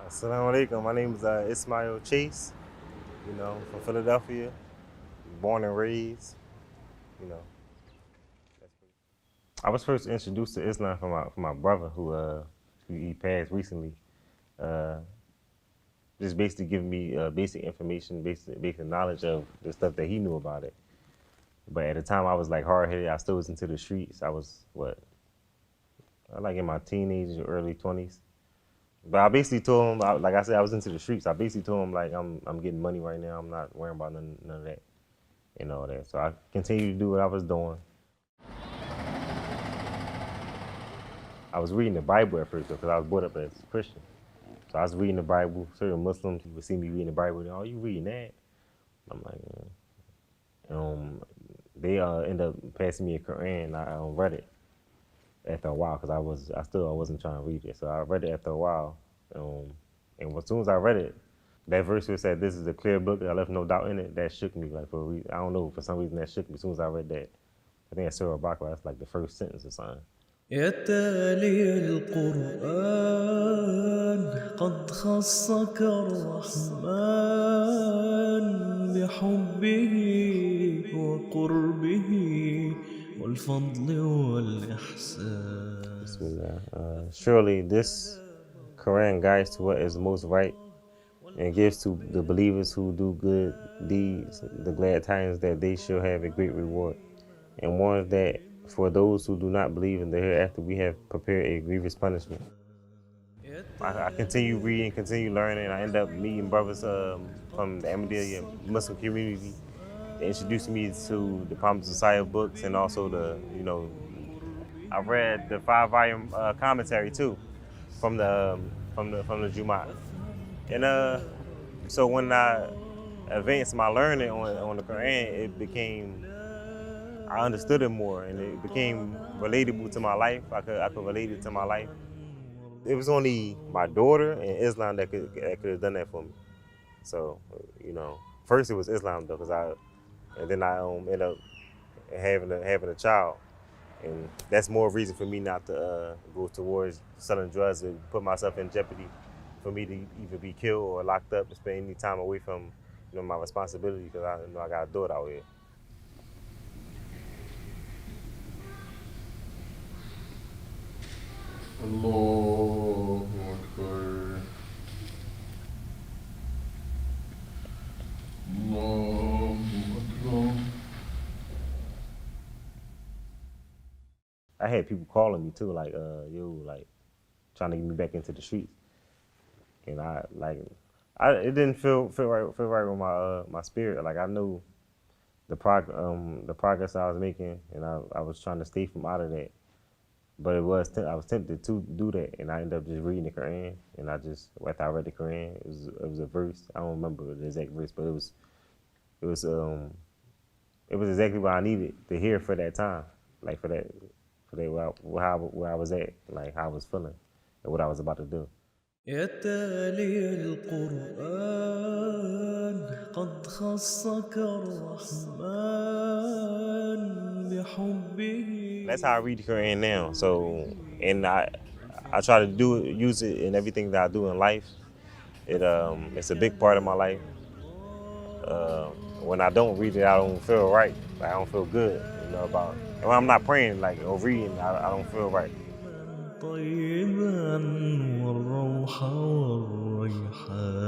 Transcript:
Assalamu alaikum. My name is Ismail Chase, from Philadelphia, born and raised, you know. I was first introduced to Islam from my brother who he passed recently. Uh, just basically giving me basic information, basic knowledge of the stuff that he knew about it. But at the time, I was like hard headed. I still was into the streets. I was like in my teenage or early 20s. But I basically told him, like I said, I was into the streets. I basically told him like I'm getting money right now. I'm not worrying about none of that and all that. So I continued to do what I was doing. I was reading the Bible at first because I was brought up as a Christian. So I was reading the Bible. Certain Muslims would see me reading the Bible. Oh, you reading that? I'm like, they end up passing me a Quran. I read it after a while because I wasn't trying to read it. So I read it after a while, and as soon as I read it, that verse where it said this is a clear book that I left no doubt in it. That shook me like for a reason. I don't know, for some reason that shook me. As soon as I read that, I think that's Surah Baqarah. That's like the first sentence or something. يا تالي القرآن قد خصك الرحمن بحبه وقربه والفضل والإحسان. Bismillah. Surely this Quran guides to what is most right and gives to the believers who do good deeds the glad tidings that they shall have a great reward, and warns that for those who do not believe in the hereafter we have prepared a grievous punishment. I continue reading, continue learning. I end up meeting brothers from the Ahmadiyya Muslim community. They introduced me to the Promised Messiah books and also I read the 5-volume commentary too from the Jumat. And so when I advanced my learning on the Quran, I understood it more and it became relatable to my life. I could relate it to my life. It was only my daughter and Islam that could have done that for me. So, first it was Islam though, and then I ended up having a child, and that's more reason for me not to go towards selling drugs and put myself in jeopardy, for me to either be killed or locked up and spend any time away from my responsibility because I got a daughter out here. Allahu Akbar. Allahu Akbar. I had people calling me too, like, like trying to get me back into the streets, and it didn't feel right with my spirit. Like I knew the progress I was making, and I was trying to stay from out of that. But I was tempted to do that, and I ended up just reading the Quran. And after I read the Quran, it was a verse. I don't remember the exact verse, but it was exactly what I needed to hear for that time, like for that where I was at, like how I was feeling, and what I was about to do. يا تالي القرآن قد خصك الرحمن بحبه. That's how I read the Quran now. So, and I try to use it in everything that I do in life. It's a big part of my life. When I don't read it, I don't feel right. Like, I don't feel good, about. And when I'm not praying, like or reading, I don't feel right. طيبا والروح والريحان.